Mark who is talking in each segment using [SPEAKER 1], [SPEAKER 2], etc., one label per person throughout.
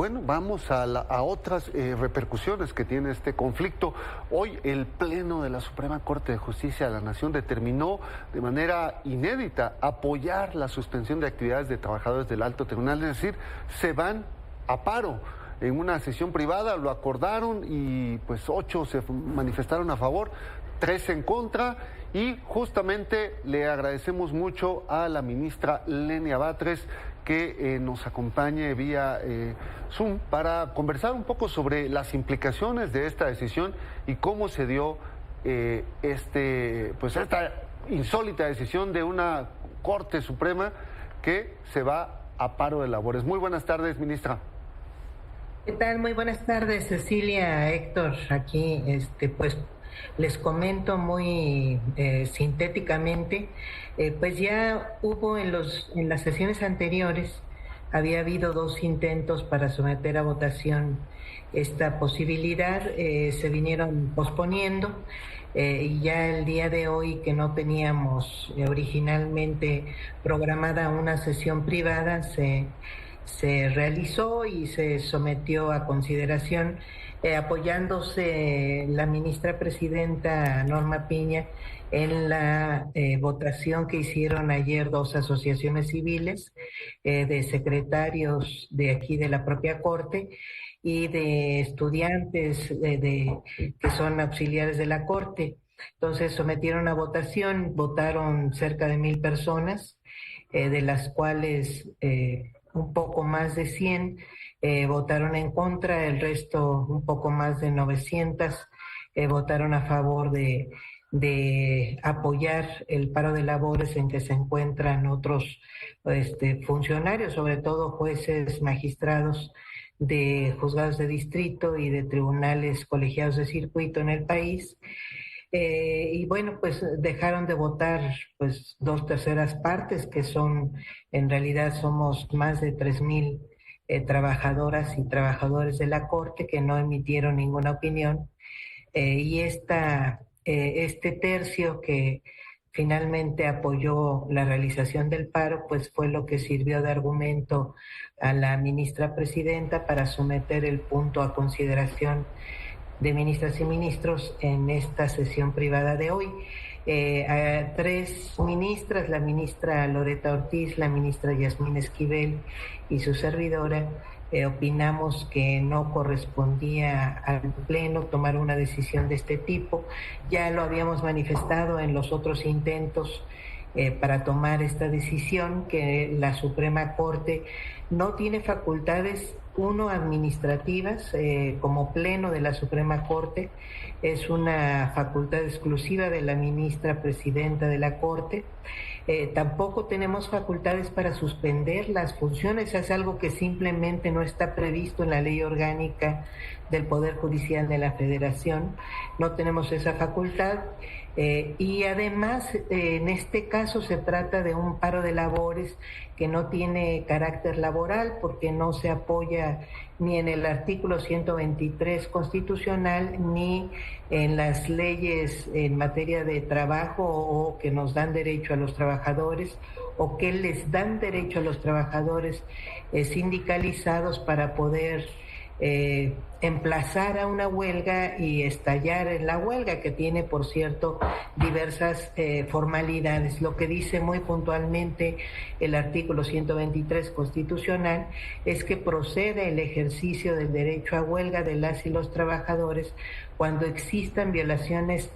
[SPEAKER 1] bueno, vamos a otras repercusiones que tiene este conflicto. Hoy el Pleno de la Suprema Corte de Justicia de la Nación determinó de manera inédita apoyar la suspensión de actividades de trabajadores del Alto Tribunal, es decir, se van a paro. En una sesión privada lo acordaron y pues 8 se manifestaron a favor, 3 en contra, y justamente le agradecemos mucho a la ministra Lenia Batres que nos acompañe vía Zoom para conversar un poco sobre las implicaciones de esta decisión y cómo se dio esta insólita decisión de una Corte Suprema que se va a paro de labores. Muy buenas tardes, ministra.
[SPEAKER 2] ¿Qué tal? Muy buenas tardes, Cecilia, Héctor. Aquí, pues les comento muy sintéticamente, pues ya hubo en las sesiones anteriores, había habido 2 intentos para someter a votación esta posibilidad, se vinieron posponiendo, y ya el día de hoy, que no teníamos originalmente programada una sesión privada, se realizó y se sometió a consideración, apoyándose la ministra presidenta Norma Piña en la votación que hicieron ayer 2 asociaciones civiles de secretarios de aquí de la propia Corte y de estudiantes que son auxiliares de la Corte. Entonces sometieron a votación, votaron cerca de 1,000 personas, de las cuales un poco más de 100 votaron en contra, el resto, un poco más de 900, votaron a favor de apoyar el paro de labores en que se encuentran otros funcionarios, sobre todo jueces, magistrados de juzgados de distrito y de tribunales colegiados de circuito en el país. Y bueno, pues dejaron de votar pues 2/3 partes, que son, en realidad somos más de 3,000 trabajadoras y trabajadores de la Corte que no emitieron ninguna opinión, y este tercio que finalmente apoyó la realización del paro, pues fue lo que sirvió de argumento a la ministra presidenta para someter el punto a consideración de ministras y ministros en esta sesión privada de hoy. A 3 ministras, la ministra Loreta Ortiz, la ministra Yasmín Esquivel y su servidora, opinamos que no correspondía al Pleno tomar una decisión de este tipo. Ya lo habíamos manifestado en los otros intentos para tomar esta decisión, que la Suprema Corte no tiene facultades administrativas, como Pleno de la Suprema Corte, es una facultad exclusiva de la ministra presidenta de la Corte. Tampoco tenemos facultades para suspender las funciones, es algo que simplemente no está previsto en la Ley Orgánica del Poder Judicial de la Federación, no tenemos esa facultad. Y además, en este caso se trata de un paro de labores que no tiene carácter laboral porque no se apoya ni en el artículo 123 constitucional ni en las leyes en materia de trabajo o que nos dan derecho a los trabajadores o que les dan derecho a los trabajadores sindicalizados para poder emplazar a una huelga y estallar en la huelga, que tiene, por cierto, diversas formalidades. Lo que dice muy puntualmente el artículo 123 constitucional es que procede el ejercicio del derecho a huelga de las y los trabajadores cuando existan violaciones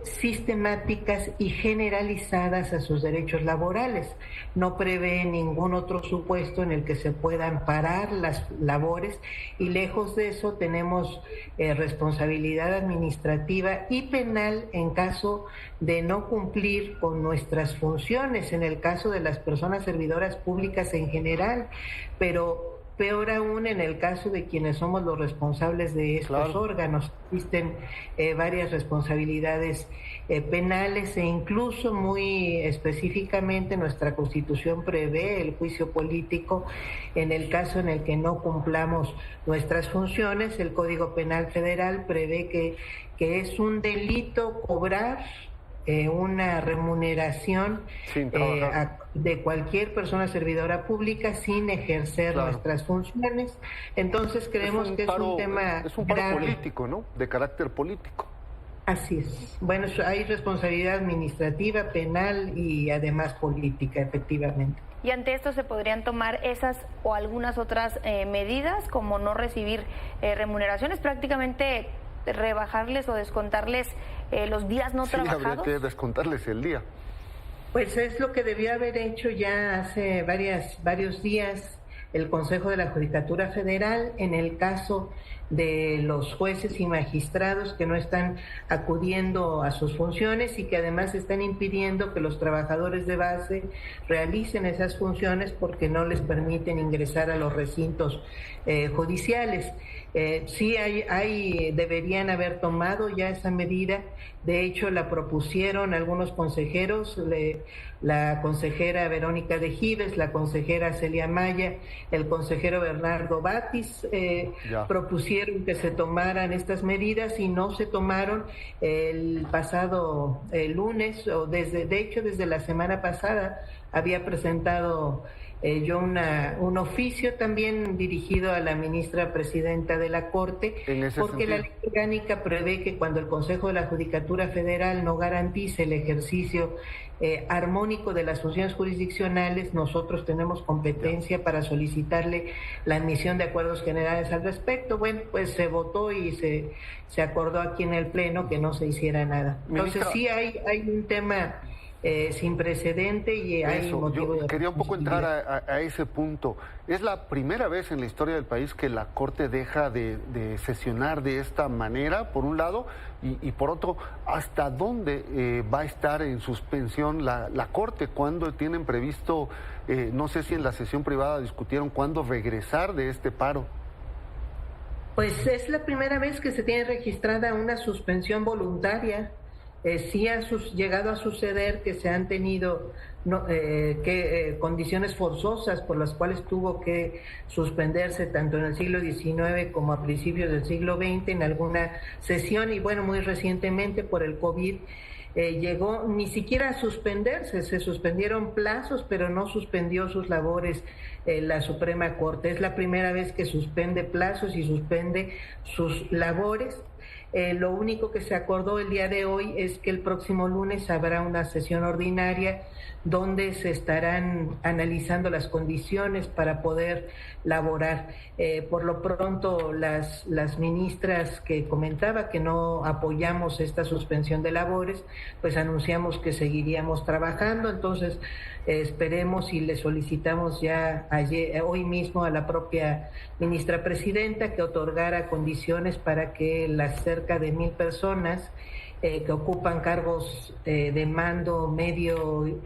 [SPEAKER 2] sistemáticas y generalizadas a sus derechos laborales. No prevé ningún otro supuesto en el que se puedan parar las labores y lejos de eso tenemos responsabilidad administrativa y penal en caso de no cumplir con nuestras funciones, en el caso de las personas servidoras públicas en general, pero peor aún en el caso de quienes somos los responsables de estos órganos. Existen varias responsabilidades penales e incluso muy específicamente nuestra Constitución prevé el juicio político en el caso en el que no cumplamos nuestras funciones. El Código Penal Federal prevé que es un delito cobrar una remuneración de cualquier persona servidora pública sin ejercer nuestras funciones. Entonces creemos que es un tema
[SPEAKER 1] es un paro político, ¿no? De carácter político.
[SPEAKER 2] Así es. Bueno, hay responsabilidad administrativa, penal y además política, efectivamente.
[SPEAKER 3] Y ante esto se podrían tomar esas o algunas otras medidas, como no recibir remuneraciones, prácticamente rebajarles o descontarles los días no trabajados.
[SPEAKER 1] Habría que descontarles el día.
[SPEAKER 2] Pues es lo que debió haber hecho ya hace varios días el Consejo de la Judicatura Federal en el caso de los jueces y magistrados que no están acudiendo a sus funciones y que además están impidiendo que los trabajadores de base realicen esas funciones porque no les permiten ingresar a los recintos judiciales. Sí deberían haber tomado ya esa medida. De hecho, la propusieron algunos consejeros, la consejera Verónica de Gives, la consejera Celia Maya, el consejero Bernardo Batis, propusieron que se tomaran estas medidas y no se tomaron el pasado lunes, de hecho desde la semana pasada había presentado yo un oficio también dirigido a la ministra presidenta de la Corte, porque la ley orgánica prevé que cuando el Consejo de la Judicatura Federal no garantice el ejercicio armónico de las funciones jurisdiccionales, nosotros tenemos competencia para solicitarle la admisión de acuerdos generales al respecto. Bueno, pues se votó y se acordó aquí en el Pleno que no se hiciera nada. Entonces sí hay un tema sin precedente y hay motivo de...
[SPEAKER 1] Quería un poco entrar a ese punto. Es la primera vez en la historia del país que la Corte deja de sesionar de esta manera, por un lado, y por otro, ¿hasta dónde va a estar en suspensión la Corte? ¿Cuándo tienen previsto, no sé si en la sesión privada discutieron cuándo regresar de este paro?
[SPEAKER 2] Pues es la primera vez que se tiene registrada una suspensión voluntaria. Sí ha llegado a suceder que se han tenido condiciones forzosas por las cuales tuvo que suspenderse tanto en el siglo XIX como a principios del siglo XX en alguna sesión y bueno, muy recientemente por el COVID llegó ni siquiera a suspenderse, se suspendieron plazos pero no suspendió sus labores la Suprema Corte. Es la primera vez que suspende plazos y suspende sus labores. Lo único que se acordó el día de hoy es que el próximo lunes habrá una sesión ordinaria donde se estarán analizando las condiciones para poder laborar. Por lo pronto, las ministras que comentaba que no apoyamos esta suspensión de labores, pues anunciamos que seguiríamos trabajando. Entonces, esperemos y le solicitamos ya hoy mismo a la propia ministra presidenta que otorgara condiciones para que las cerca de 1,000 personas que ocupan cargos de mando medio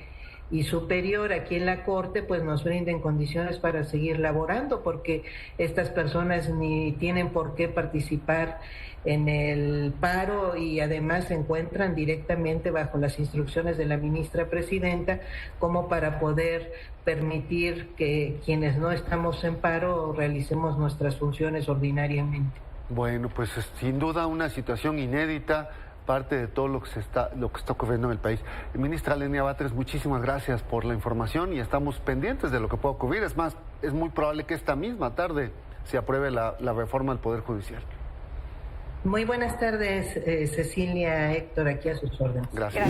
[SPEAKER 2] y superior aquí en la Corte, pues nos brinden condiciones para seguir laborando, porque estas personas ni tienen por qué participar en el paro y además se encuentran directamente bajo las instrucciones de la ministra presidenta como para poder permitir que quienes no estamos en paro realicemos nuestras funciones ordinariamente.
[SPEAKER 1] Bueno, pues sin duda una situación inédita, parte de todo lo que está ocurriendo en el país. Ministra Lenia Batres, muchísimas gracias por la información y estamos pendientes de lo que pueda ocurrir. Es más, es muy probable que esta misma tarde se apruebe la reforma del Poder Judicial.
[SPEAKER 2] Muy buenas tardes, Cecilia, Héctor, aquí a sus órdenes.
[SPEAKER 1] Gracias.